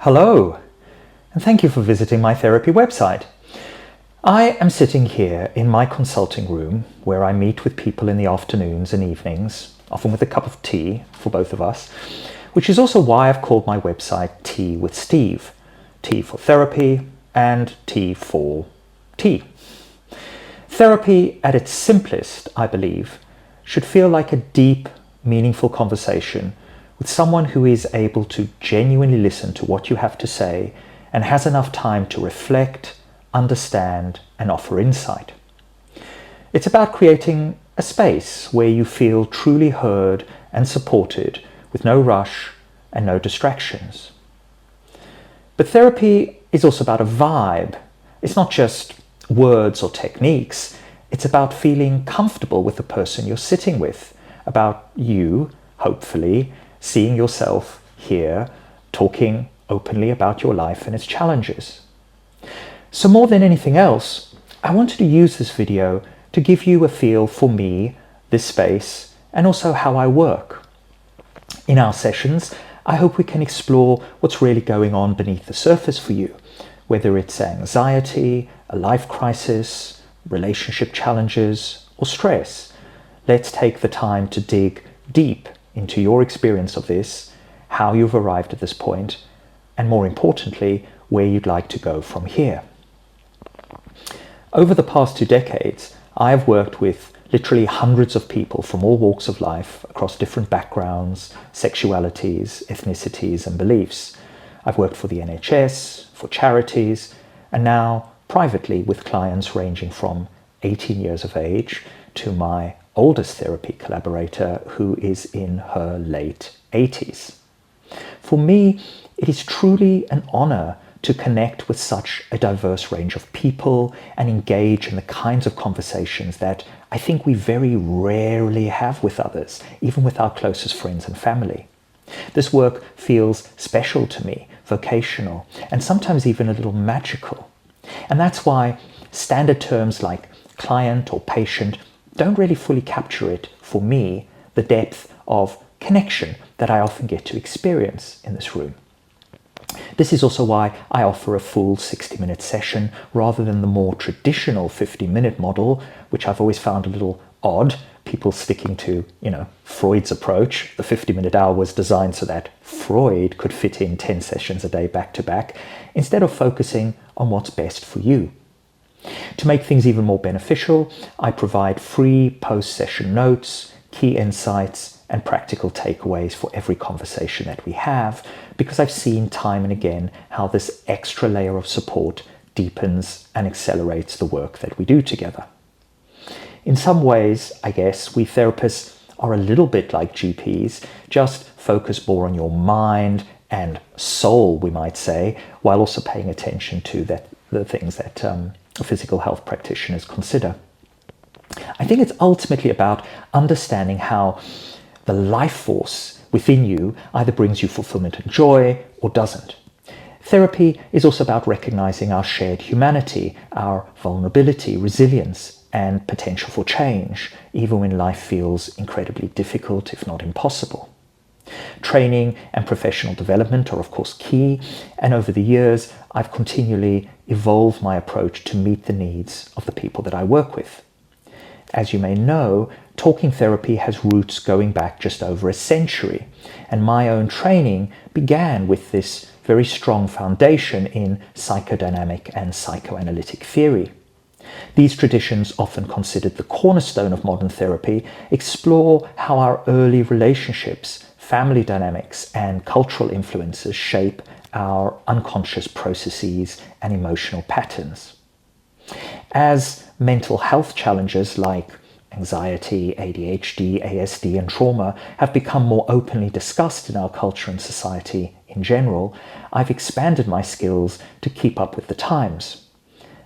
Hello, and thank you for visiting my therapy website. I am sitting here in my consulting room where I meet with people in the afternoons and evenings, often with a cup of tea for both of us, which is also why I've called my website Tea with Steve. T for therapy and T for tea. Therapy at its simplest, I believe, should feel like a deep, meaningful conversation with someone who is able to genuinely listen to what you have to say and has enough time to reflect, understand, and offer insight. It's about creating a space where you feel truly heard and supported with no rush and no distractions. But therapy is also about a vibe. It's not just words or techniques. It's about feeling comfortable with the person you're sitting with, about you, hopefully, seeing yourself here, talking openly about your life and its challenges. So more than anything else, I wanted to use this video to give you a feel for me, this space, and also how I work. In our sessions, I hope we can explore what's really going on beneath the surface for you, whether it's anxiety, a life crisis, relationship challenges, or stress. Let's take the time to dig deep into your experience of this, how you've arrived at this point, and more importantly, where you'd like to go from here. Over the past 2 decades, I have worked with literally hundreds of people from all walks of life across different backgrounds, sexualities, ethnicities, and beliefs. I've worked for the NHS, for charities, and now privately with clients ranging from 18 years of age to my oldest therapy collaborator who is in her late 80s. For me, it is truly an honor to connect with such a diverse range of people and engage in the kinds of conversations that I think we very rarely have with others, even with our closest friends and family. This work feels special to me, vocational, and sometimes even a little magical. And that's why standard terms like client or patient don't really fully capture it, for me, the depth of connection that I often get to experience in this room. This is also why I offer a full 60-minute session rather than the more traditional 50-minute model, which I've always found a little odd, people sticking to, Freud's approach. The 50-minute hour was designed so that Freud could fit in 10 sessions a day back to back, instead of focusing on what's best for you. To make things even more beneficial, I provide free post-session notes, key insights, and practical takeaways for every conversation that we have, because I've seen time and again how this extra layer of support deepens and accelerates the work that we do together. In some ways, I guess, we therapists are a little bit like GPs, just focus more on your mind and soul, we might say, while also paying attention to the things that physical health practitioners consider. I think it's ultimately about understanding how the life force within you either brings you fulfillment and joy or doesn't. Therapy is also about recognizing our shared humanity, our vulnerability, resilience, and potential for change, even when life feels incredibly difficult, if not impossible. Training and professional development are of course key, and over the years I've continually evolved my approach to meet the needs of the people that I work with. As you may know, talking therapy has roots going back just over a century, and my own training began with this very strong foundation in psychodynamic and psychoanalytic theory. These traditions, often considered the cornerstone of modern therapy, explore how our early relationships, family dynamics, and cultural influences shape our unconscious processes and emotional patterns. As mental health challenges like anxiety, ADHD, ASD, and trauma have become more openly discussed in our culture and society in general, I've expanded my skills to keep up with the times.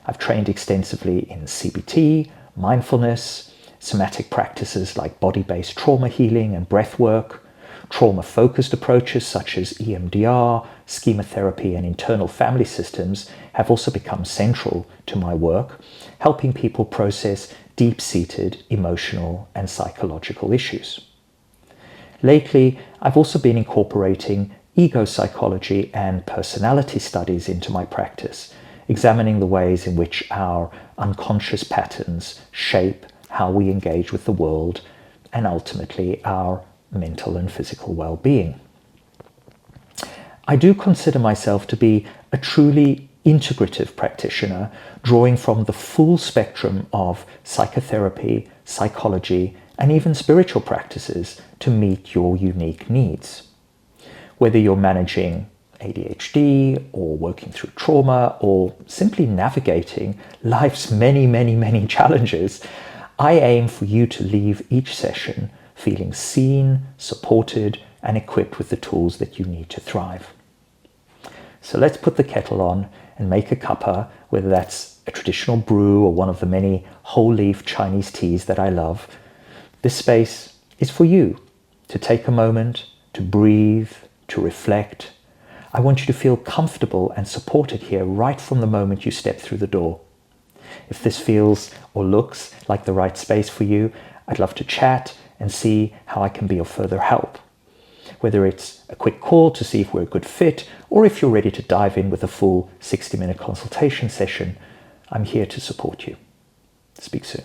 I've trained extensively in CBT, mindfulness, somatic practices like body-based trauma healing and breath work. Trauma-focused approaches such as EMDR, schema therapy, and internal family systems have also become central to my work, helping people process deep-seated emotional and psychological issues. Lately, I've also been incorporating ego psychology and personality studies into my practice, examining the ways in which our unconscious patterns shape how we engage with the world and ultimately our mental and physical well-being. I do consider myself to be a truly integrative practitioner, drawing from the full spectrum of psychotherapy, psychology, and even spiritual practices to meet your unique needs. Whether you're managing ADHD or working through trauma or simply navigating life's many challenges, I aim for you to leave each session feeling seen, supported, and equipped with the tools that you need to thrive. So let's put the kettle on and make a cuppa, whether that's a traditional brew or one of the many whole leaf Chinese teas that I love. This space is for you to take a moment, to breathe, to reflect. I want you to feel comfortable and supported here right from the moment you step through the door. If this feels or looks like the right space for you, I'd love to chat and see how I can be of further help. Whether it's a quick call to see if we're a good fit, or if you're ready to dive in with a full 60-minute consultation session, I'm here to support you. Speak soon.